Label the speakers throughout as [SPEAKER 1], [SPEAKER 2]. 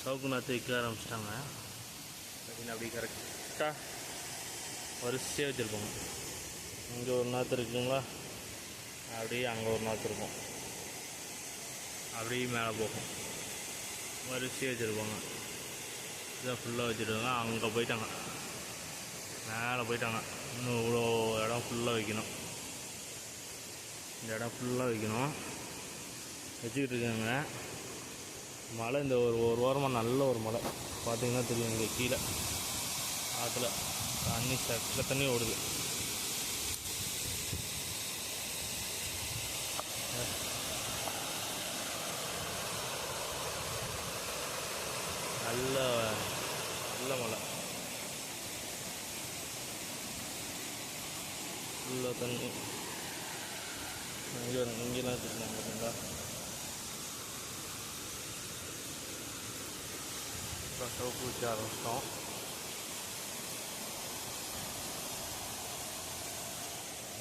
[SPEAKER 1] சவுக்கு நாற்று வைக்க ஆரம்பிச்சிட்டாங்க. பார்த்தீங்கன்னா அப்படி கரெக்டாக வரிசையாக வச்சுருப்பாங்க. இங்கே ஒரு நாற்று இருக்குங்களா, அப்படியே அங்கே ஒரு நாற்று இருக்கும், அப்படியே மேலே போகும், வரிசையாக வச்சுருப்பாங்க. இதான் ஃபுல்லாக வச்சுருவாங்க. அங்கே போயிட்டாங்க, மேலே போயிட்டாங்க. இன்னும் இவ்வளோ இடம் ஃபுல்லாக வைக்கணும். இந்த இடம் ஃபுல்லாக வைக்கணும், வச்சுக்கிட்டு இருக்காங்க. மழை இந்த ஒரு வாரமாக நல்ல ஒரு மழை. பார்த்திங்கன்னா தெரியும், இங்கே கீழே ஆற்றுல தண்ணி சக்க தண்ணி ஓடுது. நல்ல நல்ல மழை, ஃபுல்லாக தண்ணி. இங்கெல்லாம் வச்சுருந்தாங்க பார்த்தீங்களா. இப்போ சவுக்கு வச்சு ஆரம்பிச்சிட்டோம்.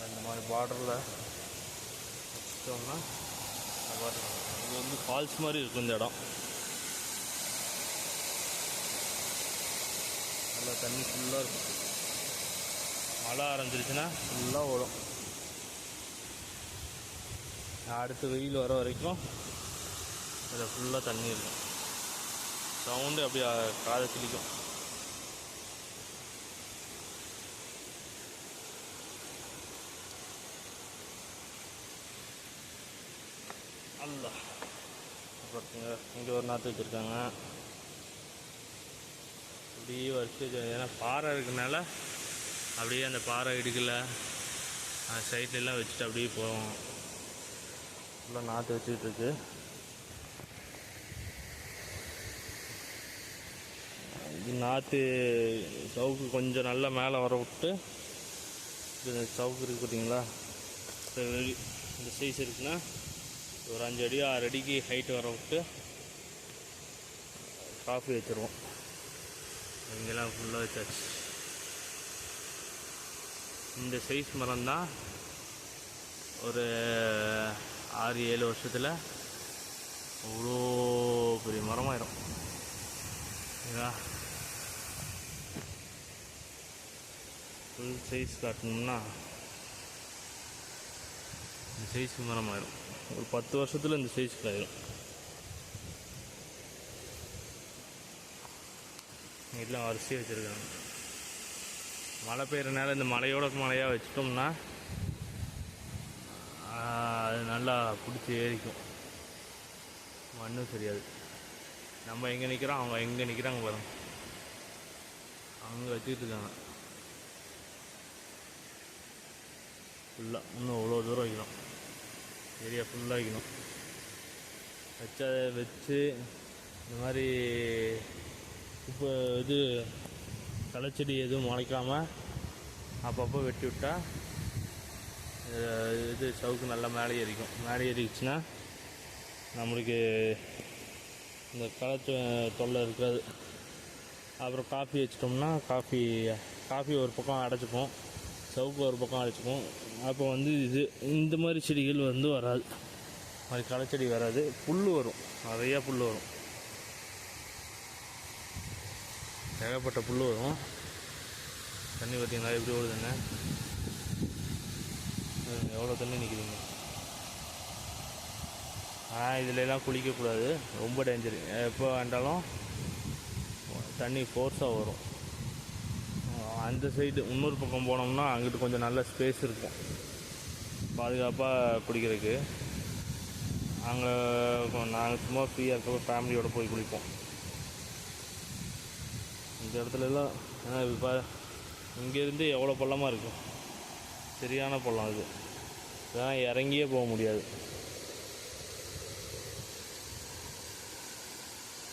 [SPEAKER 1] இந்த மாதிரி பார்டரில் வச்சிட்டோம்னா இது வந்து ஃபால்ஸ் மாதிரி இருக்கும். இந்த இடம் நல்லா தண்ணி ஃபுல்லாக இருக்கும். மழை ஆரம்பிச்சிருச்சுன்னா ஃபுல்லாக ஓடும். அடுத்து வெயில் வர வரைக்கும் இதில் ஃபுல்லாக தண்ணி இருக்கும். சவுண்டு அப்படியே காதை கிளிக்கும். அல்ல பார்த்துங்க, இங்கே ஒரு நாற்று வச்சுருக்காங்க. அப்படியே வரிசை, ஏன்னா பாறை இருக்கிறனால அப்படியே அந்த பாறை இடுக்கில் சைட்லெலாம் வச்சுட்டு அப்படியே போவோம். ஃபுல்லாக நாற்று வச்சுக்கிட்டு இருக்கு. இது நாற்று சவுக்கு கொஞ்சம் நல்லா மேலே வர விட்டு, இது சவுக்கு இருக்குது பார்த்தீங்களா, இந்த சைஸ் இருக்குன்னா ஒரு 5 அடி 6 அடிக்கு ஹைட்டு வர விட்டு காஃபி வச்சுருவோம். இங்கெல்லாம் ஃபுல்லாக வச்சாச்சு. இந்த சைஸ் மரம் தான் ஒரு 6-7 வருஷத்தில் அவ்வளோ பெரிய மரமாயிடும். ஃபுல் சைஸ் காட்டணும்னா இந்த சைஸ் மரம் ஆயிடும். ஒரு 10 வருஷத்தில் இந்த சைஸ்க்கு ஆயிடும். இதெல்லாம் வரிசையாக வச்சுருக்காங்க. மழை பெய்கிறனால இந்த மழையாக வச்சிட்டோம்னா அது நல்லா பிடிச்சி ஏறிக்கும். மண்ணும் சரியாது. நம்ம எங்கே நிற்கிறோம், அவங்க எங்கே நிற்கிறாங்க பாருங்க, அங்கே வச்சுக்கிட்டு இருக்காங்க. ஃபுல்லாக இன்னும் அவ்வளோ தூரம் வைக்கணும், ஏரியா ஃபுல்லாக வைக்கணும். வச்சு இந்த மாதிரி இப்போ இது களைச்செடி எதுவும் முளைக்காமல் அப்பப்போ வெட்டி விட்டால் இது சவுக்கு நல்லா மேலே ஏறிக்கும். மேலே ஏறிச்சுன்னா நம்மளுக்கு இந்த களை தொல்லை இருக்காது. அப்புறம் காஃபி வச்சிட்டோம்னா காஃபி ஒரு பக்கம் அடைச்சிப்போம், சவுக்கு ஒரு பக்கம் அடைச்சிப்போம். அப்போ வந்து இந்த மாதிரி செடிகள் வந்து வராது, மாதிரி களைச்செடி வராது. புல் வரும், நிறையா புல் வரும், ஏகப்பட்ட புல் வரும். தண்ணி பார்த்தீங்களா எப்படி ஓடுதுன்னு, எவ்வளோ தண்ணி நிற்கிதுங்க. இதிலெல்லாம் குளிக்கக்கூடாது, ரொம்ப டேஞ்சரு. எப்போ வேண்டாலும் தண்ணி ஃபோர்ஸாக வரும். அந்த சைடு இன்னொரு பக்கம் போனோம்னா அங்கிட்டு கொஞ்சம் நல்ல ஸ்பேஸ் இருக்கும் பாதுகாப்பாக குளிக்கிறதுக்கு. அங்கே நாங்கள் சும்மா ஃப்ரீயாக இருக்க ஃபேமிலியோடு போய் குளிப்போம். இந்த இடத்துலலாம் இப்போ இங்கேருந்து எவ்வளோ பள்ளமாக இருக்கும், சரியான பள்ளம் அது. இதெல்லாம் இறங்கியே போக முடியாது,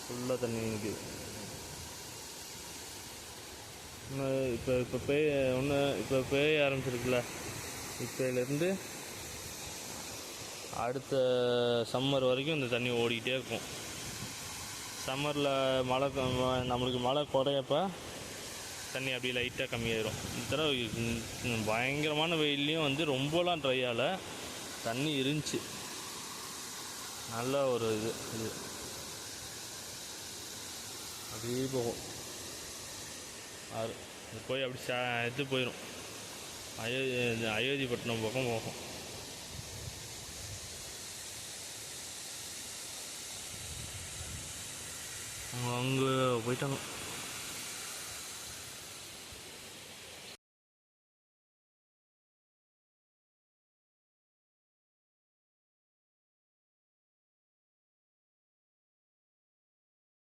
[SPEAKER 1] ஃபுல்லாக தண்ணி நிற்கிது. இப்போ பேய ஆரம்பிச்சிருக்குல்ல, இப்போலேருந்து அடுத்த சம்மர் வரைக்கும் இந்த தண்ணி ஓடிக்கிட்டே இருக்கும். சம்மரில் நம்மளுக்கு மழை குறையப்போ தண்ணி அப்படியே லைட்டாக கம்மியாயிடும். இந்த தடவை பயங்கரமான வெயிலையும் வந்து ரொம்பலாம் ட்ரை ஆகலை, தண்ணி இருந்துச்சு. நல்ல ஒரு இது அப்படியே போகும் ஆறு. இது போய் அப்படி இது போயிடும், அயோத்திப்பட்டினம் பக்கம் போகும். அவங்க அங்கே போயிட்டாங்க.